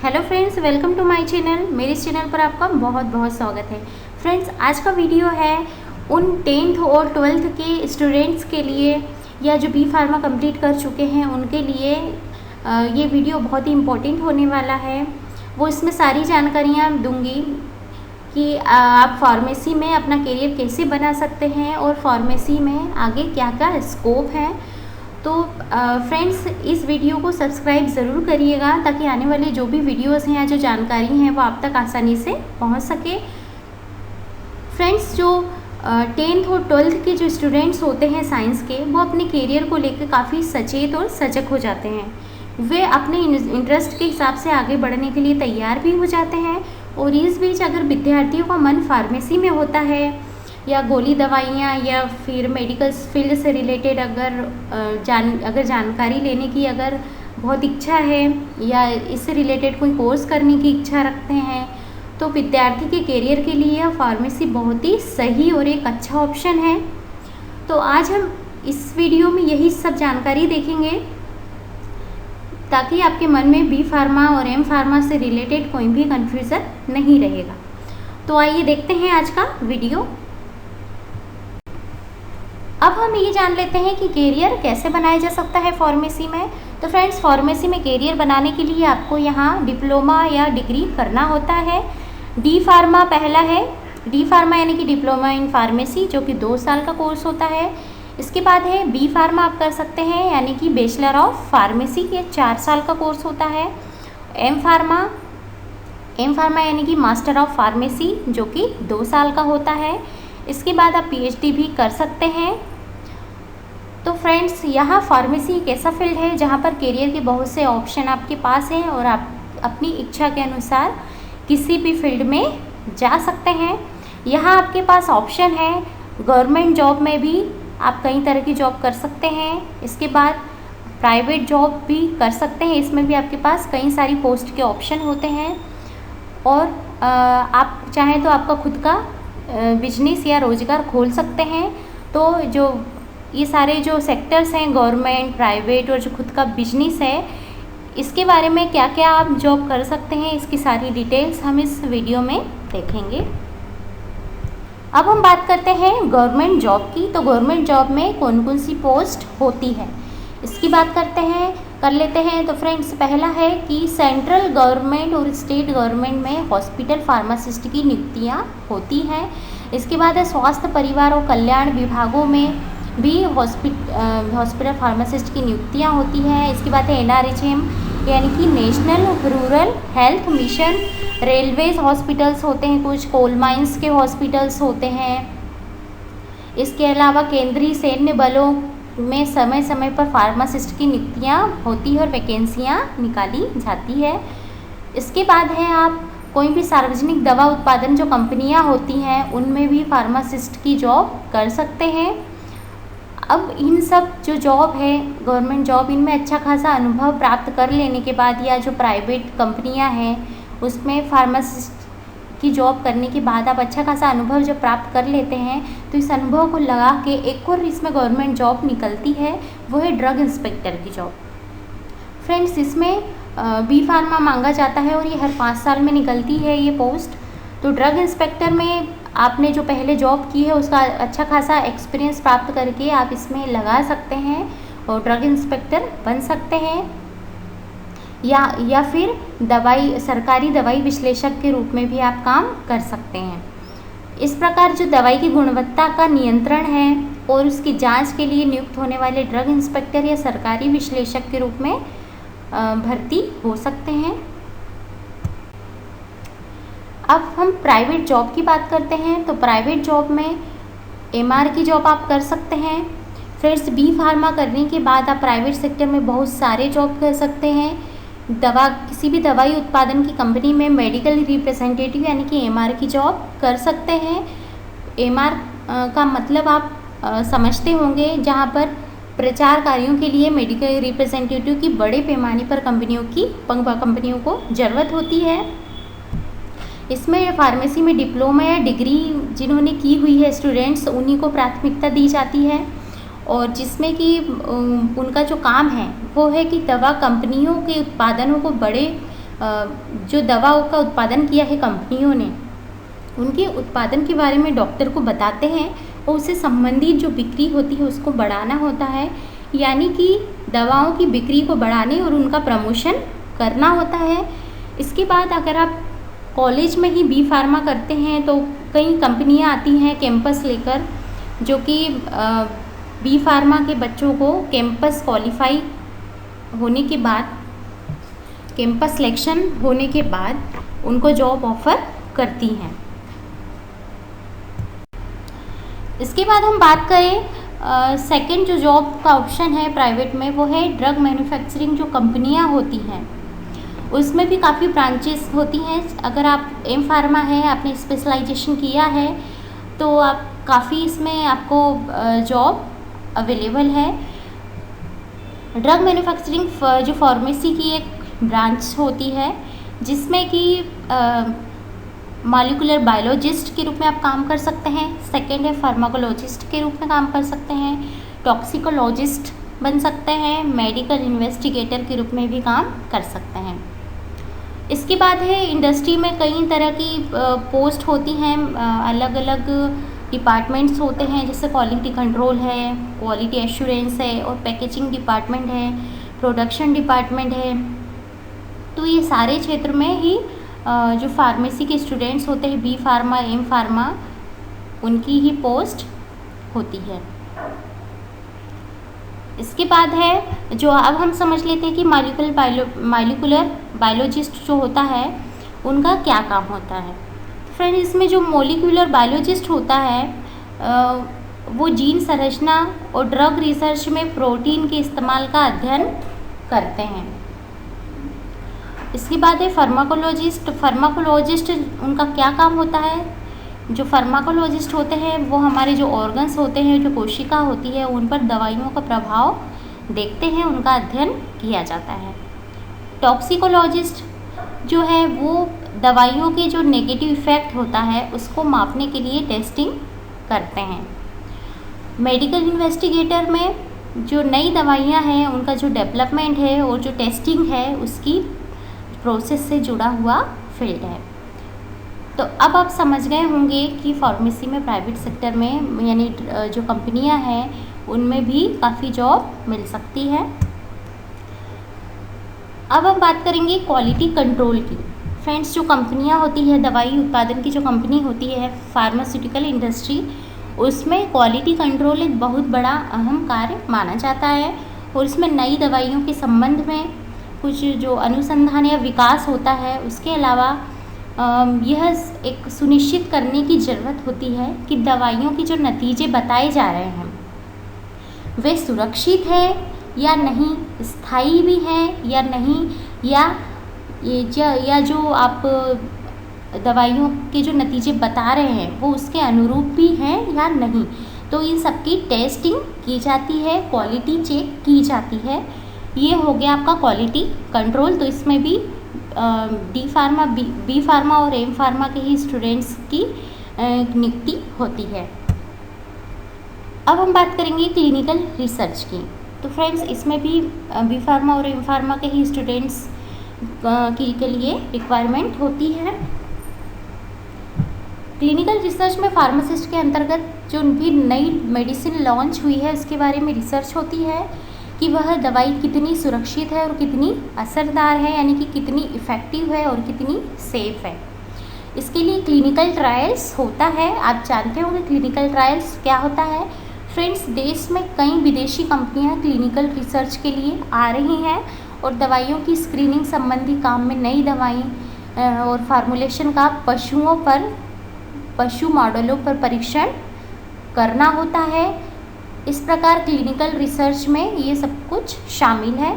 Hello friends, welcome to my channel. मेरे इस channel पर आपका बहुत बहुत स्वागत है। फ्रेंड्स, आज का वीडियो है उन 10th और 12th के स्टूडेंट्स के लिए या जो बी फार्मा कंप्लीट कर चुके हैं उनके लिए ये वीडियो बहुत ही इम्पोर्टेंट होने वाला है। वो इसमें सारी जानकारियाँ दूंगी कि आप फार्मेसी में अपना करियर कैसे बना सकते हैं और फार्मेसी में आगे क्या क्या स्कोप है। तो फ्रेंड्स, इस वीडियो को सब्सक्राइब ज़रूर करिएगा ताकि आने वाले जो भी वीडियोस हैं या जो जानकारी हैं वो आप तक आसानी से पहुंच सके। फ्रेंड्स, जो 10th और 12th के जो स्टूडेंट्स होते हैं साइंस के, वो अपने करियर को लेकर काफ़ी सचेत और सजग हो जाते हैं। वे अपने इंटरेस्ट के हिसाब से आगे बढ़ने के लिए तैयार भी हो जाते हैं। और इस बीच अगर विद्यार्थियों का मन फार्मेसी में होता है या गोली दवाइयाँ या फिर मेडिकल फील्ड से रिलेटेड अगर जानकारी लेने की अगर बहुत इच्छा है या इससे रिलेटेड कोई कोर्स करने की इच्छा रखते हैं, तो विद्यार्थी के करियर के लिए यह फार्मेसी बहुत ही सही और एक अच्छा ऑप्शन है। तो आज हम इस वीडियो में यही सब जानकारी देखेंगे ताकि आपके मन में बी फार्मा और एम फार्मा से रिलेटेड कोई भी कन्फ्यूज़न नहीं रहेगा। तो आइए देखते हैं आज का वीडियो। अब हम ये जान लेते हैं कि करियर कैसे बनाया जा सकता है फार्मेसी में। तो फ्रेंड्स, फार्मेसी में करियर बनाने के लिए आपको यहाँ डिप्लोमा या डिग्री करना होता है। डी फार्मा पहला है। डी फार्मा यानी कि डिप्लोमा इन फार्मेसी, जो कि 2 साल का कोर्स होता है। इसके बाद है बी फार्मा आप कर सकते हैं, यानी कि बैचलर ऑफ फार्मेसी, ये 4 साल का कोर्स होता है। एम फार्मा यानी कि मास्टर ऑफ फार्मेसी, जो कि 2 साल का होता है। इसके बाद आप पीएचडी भी कर सकते हैं। तो फ्रेंड्स, यहाँ फार्मेसी एक ऐसा फील्ड है जहाँ पर करियर के बहुत से ऑप्शन आपके पास हैं और आप अपनी इच्छा के अनुसार किसी भी फील्ड में जा सकते हैं। यहाँ आपके पास ऑप्शन है गवर्नमेंट जॉब में भी आप कई तरह की जॉब कर सकते हैं। इसके बाद प्राइवेट जॉब भी कर सकते हैं, इसमें भी आपके पास कई सारी पोस्ट के ऑप्शन होते हैं। और आप चाहें तो आपका खुद का बिजनेस या रोज़गार खोल सकते हैं। तो जो ये सारे जो सेक्टर्स हैं, गवर्नमेंट, प्राइवेट और जो खुद का बिजनेस है, इसके बारे में क्या क्या आप जॉब कर सकते हैं, इसकी सारी डिटेल्स हम इस वीडियो में देखेंगे। अब हम बात करते हैं गवर्नमेंट जॉब की। तो गवर्नमेंट जॉब में कौन कौन सी पोस्ट होती है, इसकी बात कर लेते हैं। तो फ्रेंड्स, पहला है कि सेंट्रल गवर्नमेंट और स्टेट गवर्नमेंट में हॉस्पिटल फार्मासिस्ट की नियुक्तियाँ होती हैं। इसके बाद है स्वास्थ्य, परिवार और कल्याण विभागों में भी हॉस्पिटल फार्मासिस्ट की नियुक्तियाँ होती हैं। इसके बाद है NRHM यानी कि national rural health mission. Railways hospitals होते हैं, कुछ कोल माइंस के हॉस्पिटल्स होते हैं। इसके अलावा केंद्रीय सैन्य बलों में समय समय पर फार्मासिस्ट की नियुक्तियाँ होती है और वैकेंसियाँ निकाली जाती है। इसके बाद है आप कोई भी सार्वजनिक दवा उत्पादन जो कंपनियाँ होती हैं उनमें भी फार्मासिस्ट की जॉब कर सकते हैं। अब इन सब जो जॉब है, गवर्नमेंट जॉब, इनमें अच्छा खासा अनुभव प्राप्त कर लेने के बाद या जो प्राइवेट कंपनियां हैं उसमें फार्मासिस्ट की जॉब करने के बाद आप अच्छा खासा अनुभव जब प्राप्त कर लेते हैं तो इस अनुभव को लगा के एक और इसमें गवर्नमेंट जॉब निकलती है, वो है ड्रग इंस्पेक्टर की जॉब। फ्रेंड्स, इसमें बी फार्मा मांगा जाता है और ये हर 5 साल में निकलती है ये पोस्ट। तो ड्रग इंस्पेक्टर में आपने जो पहले जॉब की है उसका अच्छा खासा एक्सपीरियंस प्राप्त करके आप इसमें लगा सकते हैं और ड्रग इंस्पेक्टर बन सकते हैं। या फिर सरकारी दवाई विश्लेषक के रूप में भी आप काम कर सकते हैं। इस प्रकार जो दवाई की गुणवत्ता का नियंत्रण है और उसकी जांच के लिए नियुक्त होने वाले ड्रग इंस्पेक्टर या सरकारी विश्लेषक के रूप में भर्ती हो सकते हैं। अब हम प्राइवेट जॉब की बात करते हैं। तो प्राइवेट जॉब में MR की जॉब आप कर सकते हैं। फिर बी फार्मा करने के बाद आप प्राइवेट सेक्टर में बहुत सारे जॉब कर सकते हैं। किसी भी दवाई उत्पादन की कंपनी में मेडिकल रिप्रेजेंटेटिव यानी कि MR की जॉब कर सकते हैं। MR का मतलब आप समझते होंगे, जहाँ पर प्रचार कार्यों के लिए मेडिकल रिप्रेजेंटेटिव की बड़े पैमाने पर कंपनियों को ज़रूरत होती है। इसमें फार्मेसी में डिप्लोमा या डिग्री जिन्होंने की हुई है स्टूडेंट्स, उन्हीं को प्राथमिकता दी जाती है। और जिसमें कि उनका जो काम है वो है कि दवा कंपनियों के उत्पादनों को बड़े जो दवाओं का उत्पादन किया है कंपनियों ने, उनके उत्पादन के बारे में डॉक्टर को बताते हैं और उससे संबंधित जो बिक्री होती है उसको बढ़ाना होता है, यानी कि दवाओं की बिक्री को बढ़ाने और उनका प्रमोशन करना होता है। इसके बाद अगर आप कॉलेज में ही बी फार्मा करते हैं तो कई कंपनियां आती हैं कैंपस लेकर, जो कि बी फार्मा के बच्चों को कैंपस क्वालिफाई होने के बाद, कैंपस सिलेक्शन होने के बाद उनको जॉब ऑफ़र करती हैं। इसके बाद हम बात करें सेकंड जो जॉब का ऑप्शन है प्राइवेट में, वो है ड्रग मैन्युफैक्चरिंग। जो कंपनियां होती हैं उसमें भी काफ़ी ब्रांचेस होती हैं। अगर आप एम फार्मा है, आपने स्पेशलाइजेशन किया है, तो आप काफ़ी इसमें आपको जॉब अवेलेबल है। ड्रग मैन्युफैक्चरिंग जो फार्मेसी की एक ब्रांच होती है, जिसमें कि मॉलिक्यूलर बायोलॉजिस्ट के रूप में आप काम कर सकते हैं। सेकेंड है फार्माकोलॉजिस्ट के रूप में काम कर सकते हैं, टॉक्सिकोलॉजिस्ट बन सकते हैं, मेडिकल इन्वेस्टिगेटर के रूप में भी काम कर सकते हैं। इसके बाद है इंडस्ट्री में कई तरह की पोस्ट होती हैं, अलग अलग डिपार्टमेंट्स होते हैं, जैसे क्वालिटी कंट्रोल है, क्वालिटी एश्योरेंस है, और पैकेजिंग डिपार्टमेंट है, प्रोडक्शन डिपार्टमेंट है। तो ये सारे क्षेत्र में ही जो फार्मेसी के स्टूडेंट्स होते हैं, बी फार्मा, एम फार्मा, उनकी ही पोस्ट होती है। इसके बाद है जो अब हम समझ लेते हैं कि मॉलिक्यूलर बायोलॉजिस्ट जो होता है उनका क्या काम होता है। फ्रेंड, इसमें जो मॉलिक्यूलर बायोलॉजिस्ट होता है वो जीन संरचना और ड्रग रिसर्च में प्रोटीन के इस्तेमाल का अध्ययन करते हैं। इसके बाद है फार्माकोलॉजिस्ट। फार्माकोलॉजिस्ट उनका क्या काम होता है? जो फार्माकोलॉजिस्ट होते हैं वो हमारे जो ऑर्गन्स होते हैं, जो कोशिका होती है, उन पर दवाइयों का प्रभाव देखते हैं, उनका अध्ययन किया जाता है। टॉक्सिकोलॉजिस्ट जो है वो दवाइयों के जो नेगेटिव इफ़ेक्ट होता है उसको मापने के लिए टेस्टिंग करते हैं। मेडिकल इन्वेस्टिगेटर में जो नई दवाइयाँ हैं उनका जो डेवलपमेंट है और जो टेस्टिंग है उसकी प्रोसेस से जुड़ा हुआ फील्ड है। तो अब आप समझ गए होंगे कि फार्मेसी में प्राइवेट सेक्टर में, यानी जो कंपनियां हैं, उनमें भी काफ़ी जॉब मिल सकती है। अब हम बात करेंगे क्वालिटी कंट्रोल की। फ्रेंड्स, जो कंपनियां होती है, दवाई उत्पादन की जो कंपनी होती है, फार्मास्यूटिकल इंडस्ट्री, उसमें क्वालिटी कंट्रोल एक बहुत बड़ा अहम कार्य माना जाता है। और इसमें नई दवाइयों के संबंध में कुछ जो अनुसंधान या विकास होता है, उसके अलावा यह एक सुनिश्चित करने की ज़रूरत होती है कि दवाइयों के जो नतीजे बताए जा रहे हैं वे सुरक्षित है या नहीं, स्थायी भी हैं या नहीं, या जो आप दवाइयों के जो नतीजे बता रहे हैं वो उसके अनुरूप भी हैं या नहीं। तो इन सबकी टेस्टिंग की जाती है, क्वालिटी चेक की जाती है। ये हो गया आपका क्वालिटी कंट्रोल। तो इसमें भी डी फार्मा, बी फार्मा और एम फार्मा के ही स्टूडेंट्स की नियुक्ति होती है। अब हम बात करेंगे क्लिनिकल रिसर्च की। तो फ्रेंड्स, इसमें भी बी फार्मा और एम फार्मा के ही स्टूडेंट्स के लिए रिक्वायरमेंट होती है। क्लिनिकल रिसर्च में फार्मासिस्ट के अंतर्गत जो भी नई मेडिसिन लॉन्च हुई है उसके बारे में रिसर्च होती है कि वह दवाई कितनी सुरक्षित है और कितनी असरदार है, यानी कि कितनी इफ़ेक्टिव है और कितनी सेफ़ है। इसके लिए क्लिनिकल ट्रायल्स होता है। आप जानते होंगे क्लिनिकल ट्रायल्स क्या होता है। फ्रेंड्स, देश में कई विदेशी कंपनियां क्लिनिकल रिसर्च के लिए आ रही हैं और दवाइयों की स्क्रीनिंग संबंधी काम में नई दवाई और फार्मूलेशन का पशु मॉडलों पर परीक्षण करना होता है। इस प्रकार क्लिनिकल रिसर्च में ये सब कुछ शामिल है।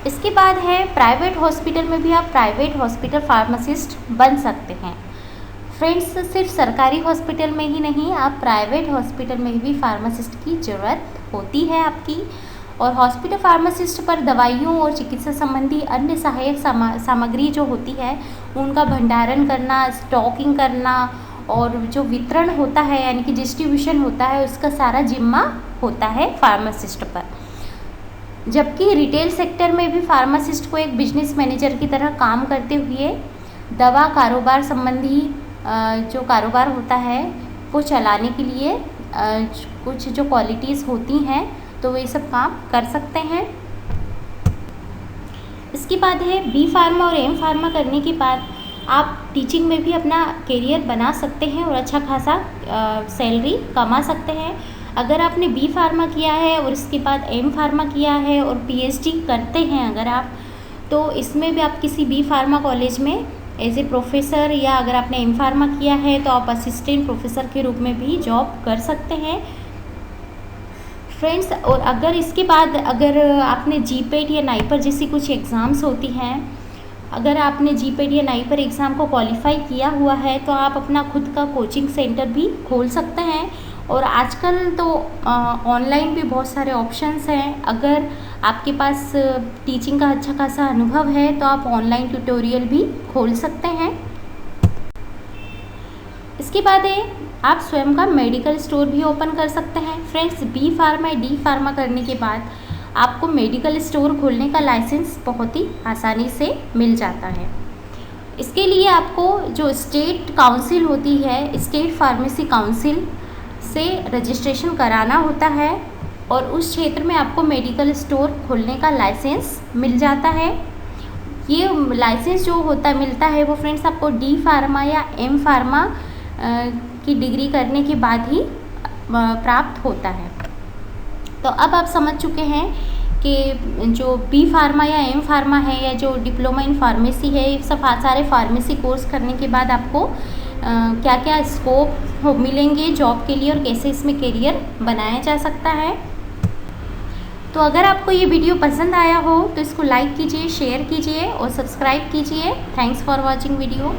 इसके बाद है प्राइवेट हॉस्पिटल में भी आप प्राइवेट हॉस्पिटल फार्मासिस्ट बन सकते हैं। फ्रेंड्स, सिर्फ सरकारी हॉस्पिटल में ही नहीं, आप प्राइवेट हॉस्पिटल में भी फार्मासिस्ट की ज़रूरत होती है आपकी। और हॉस्पिटल फार्मासिस्ट पर दवाइयों और चिकित्सा संबंधी अन्य सहायक सामग्री जो होती है उनका भंडारण करना, स्टॉकिंग करना और जो वितरण होता है यानी कि डिस्ट्रीब्यूशन होता है, उसका सारा जिम्मा होता है फार्मासिस्ट पर। जबकि रिटेल सेक्टर में भी फार्मासिस्ट को एक बिजनेस मैनेजर की तरह काम करते हुए दवा कारोबार संबंधी जो कारोबार होता है वो चलाने के लिए कुछ जो क्वालिटीज़ होती हैं तो वे सब काम कर सकते हैं। इसके बाद है बी फार्मा और एम फार्मा करने के बाद आप टीचिंग में भी अपना करियर बना सकते हैं और अच्छा खासा सैलरी कमा सकते हैं। अगर आपने बी फार्मा किया है और इसके बाद एम फार्मा किया है और पीएचडी करते हैं अगर आप, तो इसमें भी आप किसी बी फार्मा कॉलेज में एज ए प्रोफेसर, या अगर आपने एम फार्मा किया है तो आप असिस्टेंट प्रोफेसर के रूप में भी जॉब कर सकते हैं फ्रेंड्स। और अगर इसके बाद अगर आपने जीपेट या नाइपर जैसी कुछ एग्ज़ाम्स होती हैं, अगर आपने जीपेट या नाइपर एग्ज़ाम को क्वालिफाई किया हुआ है तो आप अपना खुद का कोचिंग सेंटर भी खोल सकते हैं। और आजकल तो ऑनलाइन भी बहुत सारे ऑप्शंस हैं। अगर आपके पास टीचिंग का अच्छा खासा अनुभव है तो आप ऑनलाइन ट्यूटोरियल भी खोल सकते हैं। इसके बाद है आप स्वयं का मेडिकल स्टोर भी ओपन कर सकते हैं फ्रेंड्स। बी फार्मा या डी फार्मा करने के बाद आपको मेडिकल स्टोर खोलने का लाइसेंस बहुत ही आसानी से मिल जाता है। इसके लिए आपको जो स्टेट काउंसिल होती है, स्टेट फार्मेसी काउंसिल से रजिस्ट्रेशन कराना होता है और उस क्षेत्र में आपको मेडिकल स्टोर खोलने का लाइसेंस मिल जाता है। ये लाइसेंस जो मिलता है वो फ्रेंड्स आपको डी फार्मा या एम फार्मा की डिग्री करने के बाद ही प्राप्त होता है। तो अब आप समझ चुके हैं कि जो बी फार्मा या एम फार्मा है या जो डिप्लोमा इन फार्मेसी है, ये सब सारे फार्मेसी कोर्स करने के बाद आपको क्या क्या स्कोप मिलेंगे जॉब के लिए और कैसे इसमें करियर बनाया जा सकता है। तो अगर आपको ये वीडियो पसंद आया हो तो इसको लाइक कीजिए, शेयर कीजिए और सब्सक्राइब कीजिए। Thanks for watching video.